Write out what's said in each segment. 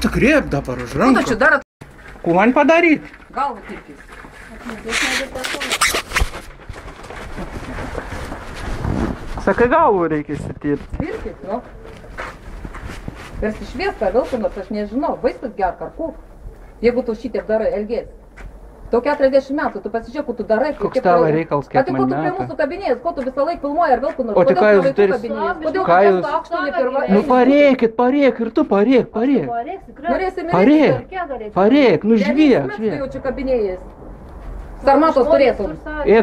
tu grieb dabar už Ko ranką? tu čia darat? Ko man padaryti? Galvą kirkis. Sakai, galvų reikia įsitirti. Kirkis, nu. Tarsi šviesą vilkinos, aš nežinau, vaistus gerk ar kur. Jeigu tu šitiek darai, elgės. Tau 40 metų, tu pasižiūrėk, ko tu darai. Koks tavo reikalas, kiek tai man ko tu prie metų? mūsų kabinėjus, ko tu visą laiką filmuoji ar vilkinos? O tai ką jūs darysit? Kodėl Ką tu jūs- tą aukštą nepirva? Nu parėk ir tu parėk. Norėsi Parėk, parėk, nu žviek. Jau čia kabinėjus. Sarmatos turėtum.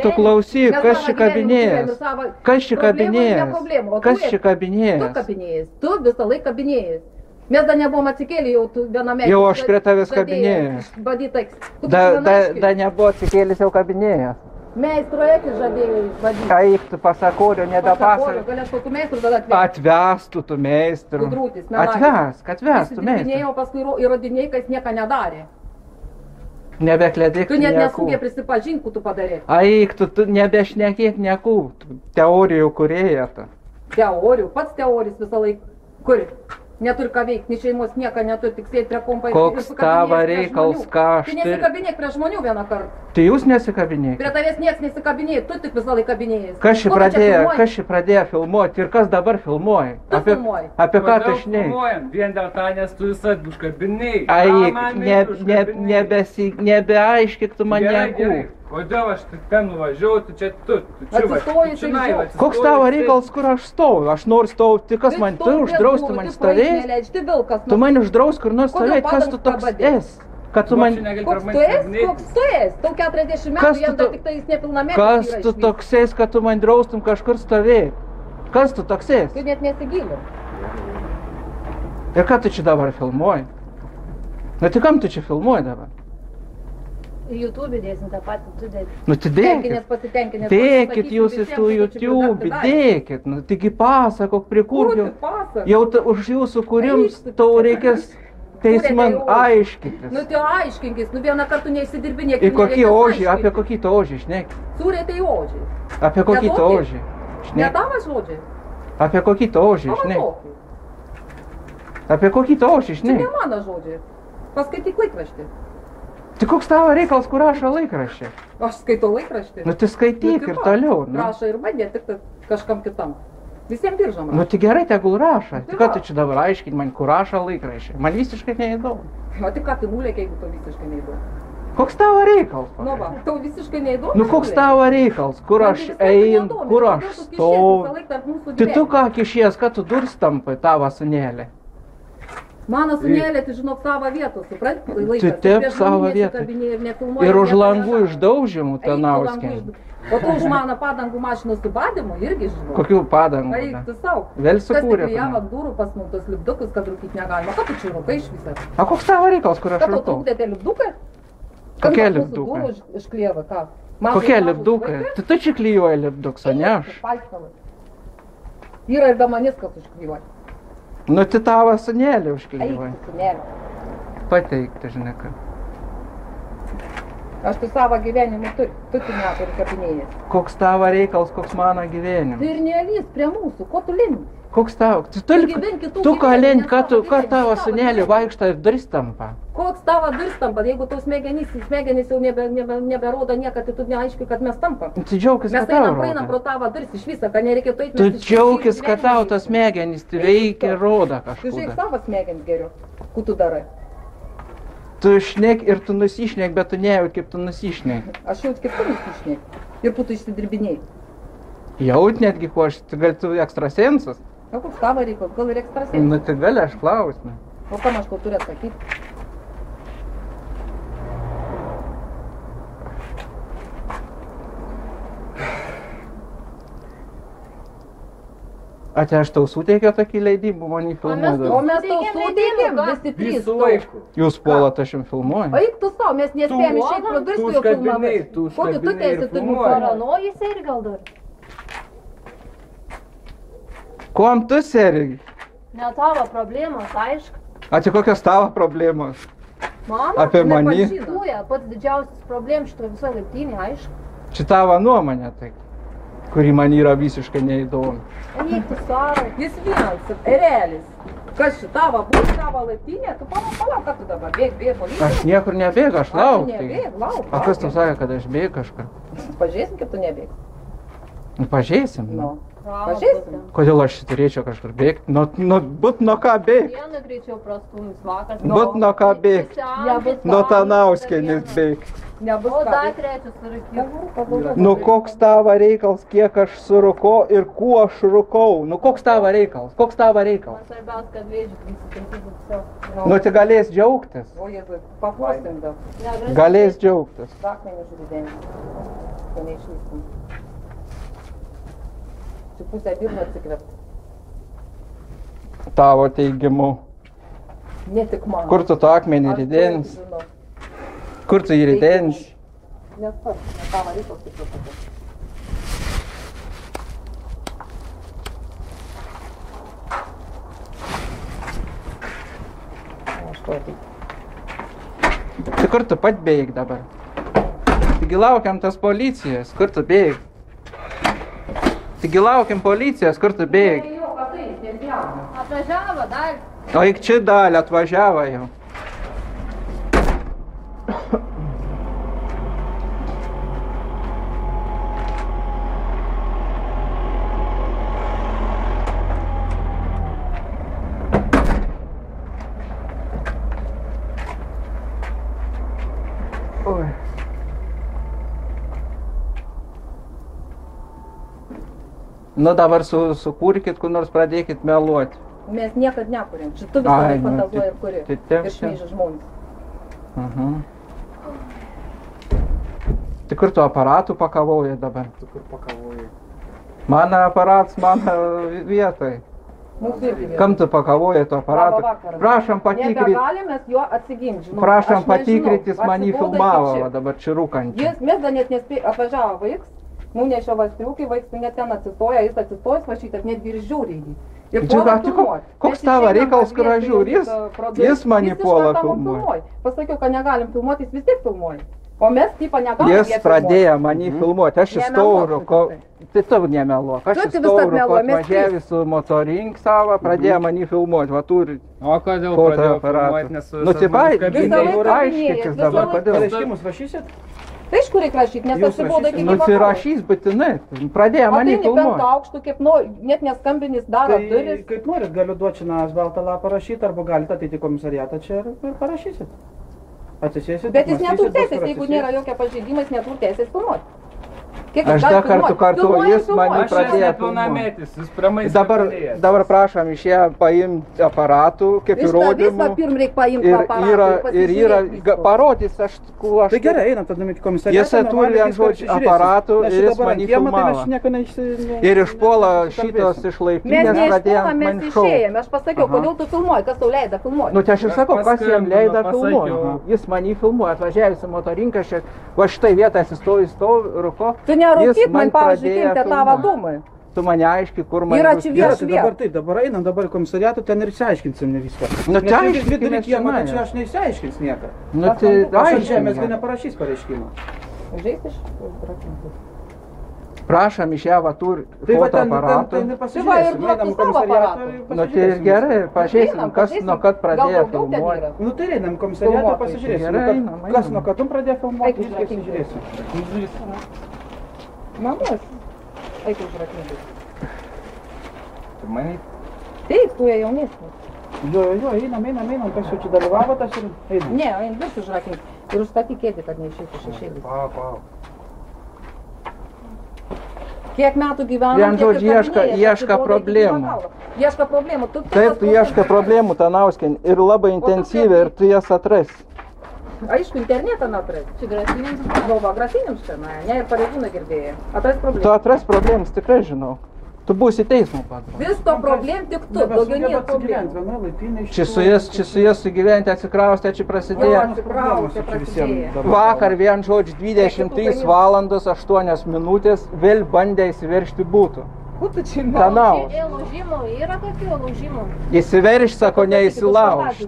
Tu klausyk, Mes kas mano čia gyvenimo kabinėjas? turėjom ir savo Kas čia problemų ir kabinėjas? neproblemų, o tu Kas esi- čia Tu kabinėjas? kabinėjus, tu visą laiką kabinėjus. Mes dar nebuvom atsikėlę jau tu viename. Jau aš prie tavęs kabinėjus. Badytaks. Da nebuvo atsikėlis jau kabinėjas. Meistro ekis žadėjo išbadyti. Eik, tu pasakorio, nebepasakok. Galės kokių meistrų tada atvesti. Atvestų tu meistrų. Gudrutis, melagis. Atvestų meistrų. Įsidibinėjau, paskui įrodinėjai, kad jis nieko nedarė. Nebekledėk Tu net niekų. nesugė prisipažinti, kur tu padarė. Eik, tu nebešnekėk niekų. Teorijų kurėja tu. Teorijų, pats teorijus visą laiką. Kur? Neturi ką veikti, nei šeimos nieko neturi, tik sėdi prie kompa ir Koks susikabinėjęs tavo prie reikalas, žmonių. ką aš Tai turiu? nesikabinėk prie žmonių vieną kartą. Tai jūs nesikabinėk. Prie tavęs niekas nesikabinėjai, tu tik visą laiką kabinėjai. Kas šį pradėjo filmuoti ir kas dabar filmuoja? Tu filmuoji. Apie ką tu Kodėl šneki? filmuojam? Vien dėl to, nes tu visad užkabinai. Eik, nebeaiškik tu man Gerai, niekų. gerai. Kodėl aš tik ten nuvažiavau, tu čia tu. Atsistoji, tai žiūrėk. Koks tavo reikalas, kur aš stoviu? Aš noriu stovti, kas man, tu uždrausti man stovėti? Tu man uždrausti kur nors Kodėl stovėti, kas tu padangų toks pabadė? esi? Kad tu man... Koks tu esi? Koks tu esi? Tau 40 Kas metų, tu jam to- dar tik tai jis nepilnametis Kas yra tu išvykę. toks esi, kad tu man draustum kažkur stovėti? Kas tu toks Tu esi? net nesigilin. Ir ką tu čia dabar filmuoji? Nu tai kam tu čia filmuoji dabar? YouTube dėsim tą patį, tu dėsi. Nu tai Tenkinės, dėkit. pasitenkinės. Dėkit jūs į tų YouTube, dėkit. Nu taigi pasakok, prikurkiu. Jau už jūsų kūrims tau reikės teisman aiškytis. Nu tai aiškinkis, nu vieną kartą neįsidirbinėk. Ir kokie ožiai, apie kokį to ožiai šneki? Sūrė tai ožiai. Apie kokį to tokį? ožiai Ne šneki? tavo žodžiai. Apie kokį to ožiai O šneki? tokį. Apie kokį to ožiai Tai ne šneki? mano žodžiai. Paskaityk laikraštį. Tai koks tavo reikalas, kur rašo laikraščiai? Aš skaitau laikraštį. Nu tai skaityk ir toliau. Nu. Rašo ir bandė, tik tai kažkam kitam. Visiems biržam Nu rašo. tai gerai, tegul rašo. Tai Tai ką va. tu čia dabar aiškini man, kur rašo laikraščiai? Man visiškai neįdomu. O tai ką, tai nulėkė, jeigu to visiškai neįdomu. Koks tavo reikalas? Nu va, tau visiškai neįdomu. Nu koks tavo reikalas, kur aš einu, kur aš stoviu? Tai tu ką kišies, kad tu durs tampai tavo sunėlė? Mano sunėlė, tai žinok savo vietų, supranti? Tu taip savo vietą. Ir už langų išdaužimų Tanauskienė. O tu už mano padangų mašinos subadimų irgi žinok. Kokių padangų? Eik tu savo. Vėl sukūrė. Kas tik durų pas mus tos lipdukus, kad rūkyti negalima. Ką tu čia rūkai iš viso? A koks tavo reikalas, kur aš Ką tau rūkau? trūkdė tie lipdukai? Kokie Kas mūsų lipdukai? durų išklieva, ką? Kokie lipdukai? Tai tu čia klijuoji lipduks, o ne aš? Yra ir be manis, kas užklijuoja. Nu tai tavo sunėlė Eik, užklijuoji. sunėlė. Pateikti, žinai ką. Aš tu savo gyvenimą turiu, tu neturi kabinėjęs. Koks tavo reikalas, koks mano Tai gyvenimas. ir nelys prie mūsų, ko tu link? Koks tavo? Tu gyvenk kitų ką gyvenimų, link, ne ką savo ką gyvenimą, tavo savo sunėlė gyvenimą. vaikšto ir duris tampa? Koks tavo duris tampa, jeigu tau smegenys jau neberodo nieką, tai tu neaiškiai, kad mes tampam. Tu džiaugis, Mes kad tau praeinam pro rodo. tavo duris iš viso, kad nereikėtų eiti. Tu džiaugis, kad tau tos smegenys tai veikia ir rodo Tu žiūrėk kažkur. savo smegenys geriau, ko tu darai. Tu šnek ir tu nusišnek, bet tu nejaut, kaip tu nusišnek. Aš jau kaip tu nusišnėk. Ir tu išsidirbinėjai. Jaut netgi, kuo aš, tai gal tu ekstrasensas? O koks tavo reikalas, gal ir ekstrasensas. Nu tai gali aš klausimą. O kam aš tau turiu atsakyti? Ate aš tau suteikiau tokį leidimą, man jį O filmuodavo. mes tau sudėkėm, visi trys. Visų laikų. Jūs puolat, aš jums filmuoju. Eik tu savo, mes nespėjom išeiti pro duris, tu tu jau užkabinai, filmavai. tu Kokį tu užkabinai teisę ir turi filmuoji. paranoją? Paranojus ir gal dar. Kuom tu sergi? Ne tavo problemos, aišku. Ate kokios tavo problemos? Mano, Apie mani? nepažino. Tuja, pats didžiausias problem šitoje visoje laiptinėje, aišku. Čia tavo nuomonė tai, kuri man yra visiškai neįdomi. Eik tu savo. Jis vienas, erelis. Kas šitava, bus tavo laiptinė, tu palauk, kad tu dabar bėg, policija. Aš niekur nebėgu, aš laukiu. Nebėg, lauk. O kas tu sakė, kad aš bėgu kažką? Pažiūrėsim, kaip tu nebėg. Pažiūrėsim. Nu. Pažiūrėsim. Kodėl aš turėčiau kažkur bėgti? Būt nuo ką bėgti? Vieną greičiau prastumis vakar. Būt nuo ką bėgti? Nuo Tanauskienės bėgti. Nebus O ką dar bėgt. trečias surūkė. Nu koks tavo reikals, kiek aš surūkau ir kuo aš rūkau? Nu koks tavo reikals? Koks tavo reikals? Man svarbiausia, kad vėžių prisitaisyti savo. Nu tai galės džiaugtis. O Jėzui, paklausim dar. Galės džiaugtis. Akmenį žiūrėdėmį. Kad neišlystum. Čia pusę birno atsikvėpt. Tavo teigimu. Ne tik man. Kur tu tą akmenį ridens? Kur tu jį ridens? Nes pats, ne ką varytos tik pasakė. Aš to tik. Tai kur tu pat bėg dabar? Taigi laukiam tas policijos, kur tu bėg? Taigi laukiam policijos, kur tu bėg? Jo, ką tai, nesjauna. Atvažiavo dar. O ik čia dalį atvažiavo jau. Oi. Nu dabar sukurkit, kur nors pradėkit meluoti. Mes niekad nekuriam. Čia tu visą Ai, laiką nu, fantazuoji ir tai- kuri. tai taip Ir čia. šmeiži žmonės. Tai kur tu aparatų pakavauji dabar? Tu kur pakavojai? Mano aparatas, mano vietoj. Mūsų irgi. Kam tu pakavauji to aparato? Labą vakarą. Prašom patikrinti. Nebegalim mes jo atsigimti. žinok. Prašom Aš nežinau. patikrinti, jis mane Atsibodo filmavo, iki čia. va dabar čia rūkantį. Mes dar net nespėjome, atvažiavo vaiks, nunešė valstriukai, vaiks net ten atsistoja, jis atsistojęs va šitas, netgi ir žiūri jį. Ir Čia puola gal tik filmuot. koks Mes tavo išeinam reikalas, kur aš pakviesti žiūriu? jau pro duris, Jis mane jis iš puola karto filmuot. filmuoja. Pasakiau, kad negalim filmuoti, jis vis tiek filmuoja. O mes tipo negalim. Jis pradėjo mane filmuoti, aš įstojau Nemeluok, rūko. tai. Tai tu nemeluok, aš Tu visad įstojau rūko, meluoji, mes atvažiavęs su motorink savo, pradėjo mane filmuoti, va turi O kodėl fotoaparatą. pradėjau filmuoti, nes su Nu tai Visą laiką aiškinkis minėjęs, dabar, visą kodėl. Pareiškimus rašysit? Tai iš kur reikia rašyti, nes Jūs atsibodo iki Nu tai rašys būtinai, pradėjo mane Ateini penktą filmuoti. aukštų, kaip net neskambinys daro Tai duris. kaip norit, galiu duoti šiandien baltą lapą rašyti, arba galite ateiti į komisariatą čia ir parašysit. Atsisėsit. Bet jis neturi apmąstysit, teisės, paskui jeigu atsisėsit. nėra jokia pažeidimai, jis neturi teisės filmuoti. Kiek Aš jis gali dar kartą filmuoti? kartuoju, Filmuoja, jis filmuoja. mane Aš pradėjo esu nepilnametis, jis pramais. Dabar prašom iš ją paimti aparatų, kaip Iš tą įrodymų. visą pirm reikia paimti Ir aparatą yra, parodys, aš kuo aš... Tai gerai, einam tada iki komisariatą. Jis turi normaliai ant viską žodžių apsižiūrėsim. aparatų Nes ir čia jis dabar mane ant kiemo, tai mes filmavo. nieko Ir išpuola nesikalbėsim. šitos iš Mes laiptinės, pradėjo neišpuolam, mes man šau. išėjome. Aš pasakiau, Aha. kodėl tu filmuoji, kas tau leido filmuoti. Nu tai aš ir sakau, kas jam Paskambino, leido pasakiau. filmuoti. Jis mane filmuoja, atvažiavęs su motorinka, va šitai vietą atsistoju, rūko. Tu nerūkyk man, pavyzdžiui, kintė tavo dūmai. Tu mane aiški, kur man Yra bus čia Gerai, Aš tai vėl. dabar taip, dabar einam dabar į komisariatą, ten ir išsiaiškinsim ne viską. Nu, Nes tai jeigu aiškinkimės vidury kiemo, tai čionai. čia aš neišsiaiškins nieką. Nu tai Aš ant žemės aiškiai. neparašys pareiškimą. Užeis iš užrakinti. Prašom iš ją, va turi Tai va ten fotoaparatų. ir Tai va, ir pasižiūrėsim, duok einam tu į savo komisariatą aparatą. ir Nu tai ir pasižiūrėsim. gerai, pažiūrėsim, kas nuo kad pradėjo Gal daugiau ten filmuoti. yra? Nu tai einam į komisariatą, Filmuotojai. pasižiūrėsim. Gerai, Nu, einam, kas einam. nuo kad pradėjo filmuoti, Eik irgi užrakinti. pasižiūrėsim. Namus. Eik užrakinti. Mane Taip, tu jie jaunesnis. Jo, einam, kas jau čia dalyvavo, tas ir einam. Ne, eini vis užrakinti. Ir užstatyk kėdį, kad neišeitų šešėlis. Pau. Kiek metų gyvenam, Vien tiek ir žodžiu, kabinėjies, ieška atsibodo iki problemų. gyvo galo. Ieška problemų. Tu Taip, tu ieškai problemų, Tanauskienė, ir labai intensyviai, ir tu jas atrasi. Aišku, internetą atrasi. Čia grasinimas. Galva, grasinims čia, ne, ir pareigūnai girdėjai. Atras Tu problemų. atras problemas, tikrai žinau. Tu būsi teismo padaro. Vis to problem tik tu, daugiau nėra problemų. Čia su jas sugyventi atsikraustė, čia prasidėjo. Atsikraustė, prasidėjo. Vakar vien žodžiu 23 valandos 8 minutės vėl bandė įsiveršti būtų. Kanal. Lūžimų yra tokių lūžimų. Įsiverš, sako, neįsilauž.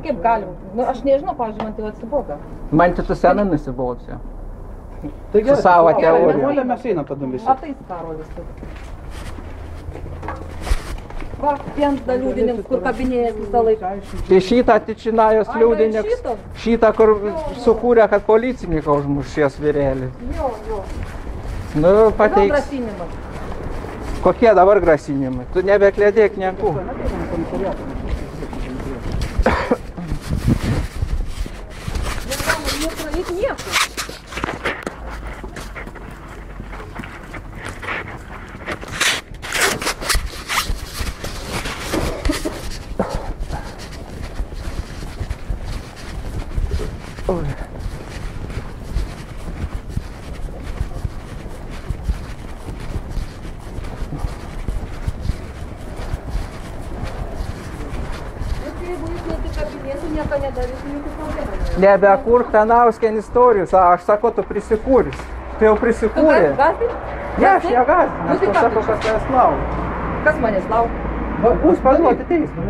Kaip galim? Nu, aš nežinau, pavyzdžiui, man tai atsibodo. Man tai tu senai nusibaudsė. Tai gerai, savo tai teorija. vienuolė mes einam tada visi. A tai Karolis. Va, viens da liūdinims, kur kabinėjęs visą laiką. Tai šitą Tičinajos Ai, liudininkas, šito? šitą, kur sukūrė, kad policininką užmušės vyrėlį. Jo, jo. Nu, Gal pateiks. grasinimas. Kokie dabar grasinimai? Tu nebeklėdėk niekų. Ateinam į komisariatą. Negalima nepraeit nieko. Oi. Jeigu jūs netikabinėtų, nieko nedarytų, jokių problemų. Nebekurk Tanauskienį istorijų, aš sakau, tu prisikūris. Tu jau Tu prisikūrė. gazdinti? Ne, aš negąsdinu, Nu, aš tai tau ką sakau, tu kad tavęs laukia. Kas manęs laukia? Bus paduoti teismą.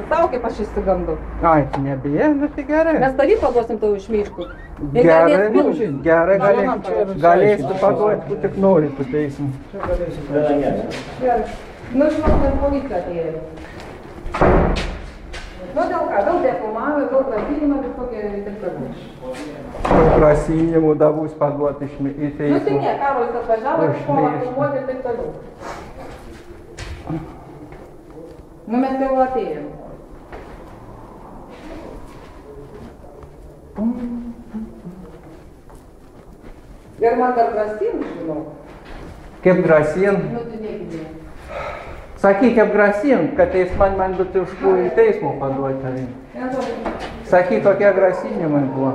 Tau kaip aš išsigandu. Ai, tu nebijai, nu tai gerai. Mes dalį paduosim tau iš miškų. Gerai, Gerai. gerai, Žmonėm čia ir galėsi išsiaiškinti. paduoti, tu tik nori tų teismų. Čia galėsit. Nu, žinau, kad policija atėjo. Nu, dėl ką? Vėl defamavę, vėl grasinimą, visokie ir taip toliau. Grasinimų davus paduoti į Nu, tai teismą. ne, Karolis atvažiavo, Aš školą nežinau. filmuoti ir taip toliau. Nu, mes jau atėjom. Ir man dar grasin, žinau. Kaip grasin? Nu, tai negirdėjau. Sakyk, kaip grasin, kad teisman man būtų užpų į teismą paduoti tavim. Sakyk, tokie grasinimai buvo.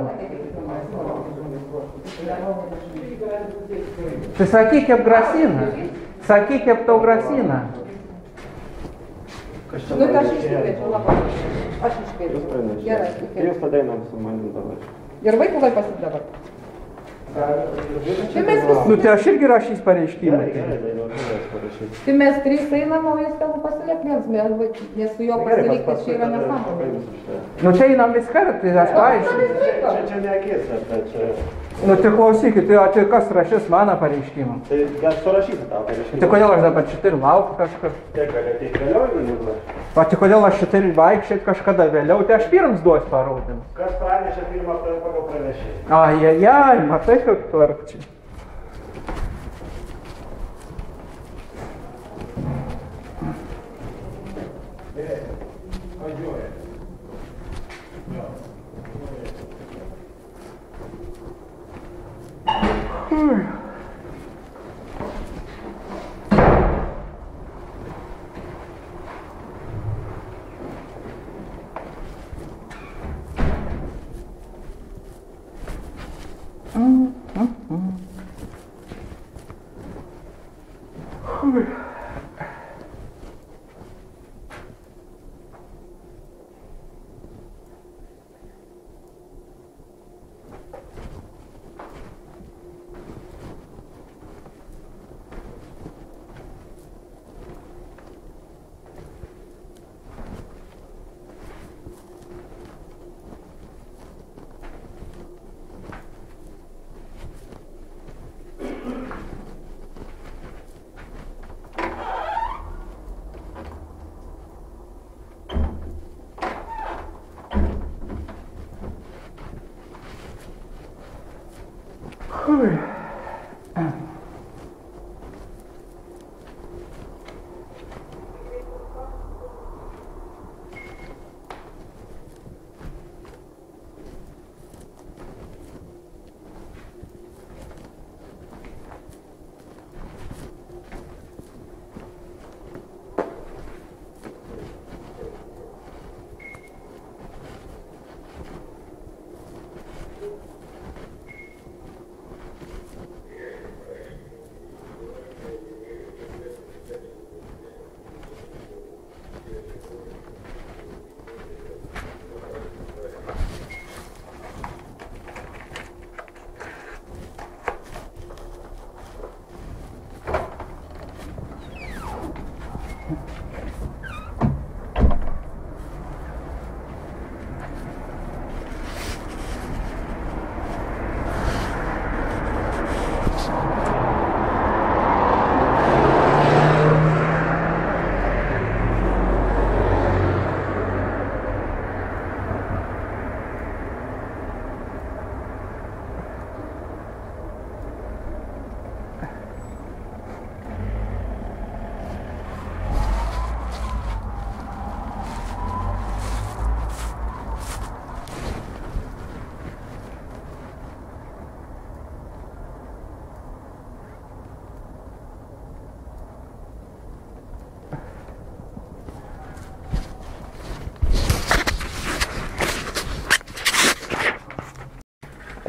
Tai sakyk, kaip grasina. Sakyk, kaip tau grasina. Nu, tai aš iškviečiu, labai. Aš iškviečiu. Gerai, Jūs tada einam su manim dabar. ir vaikų lai pasidabar. Tai mes visi. Nu, tai aš irgi rašys pareiškimą. Gerai, dainuotumės parašyti. Tai mes trys einam, o jis tegu pasiliekmės, nes su juo pasilikti čia yra nesąmonė. Nu, čia einam vis kartą, aš paaiškinu. Čia neakėsė, bet čia... Nu, tai klausykit, tai kas rašys mano pareiškimą? Tai gal surašyti tau parašyti. Tai kodėl aš dabar šitą ir laukiu kažkur? Tiek gali ateiti vėliau, žinoma. O tai kodėl aš šitą ir vaikščiai kažkada vėliau, tai aš pirms duosiu parodymą. Kas pranešė pirmą pagal pranešėjį? Ai, matai, kaip tvarkčiai.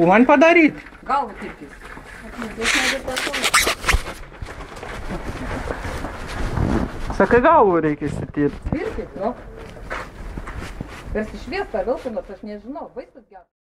Ko man padarīt? Galvu tirpis. Saka, galvu reikia išsitirti. Tirpis, nu. Tarsi šviesą vilkinot, aš nežinau, vaistas geras.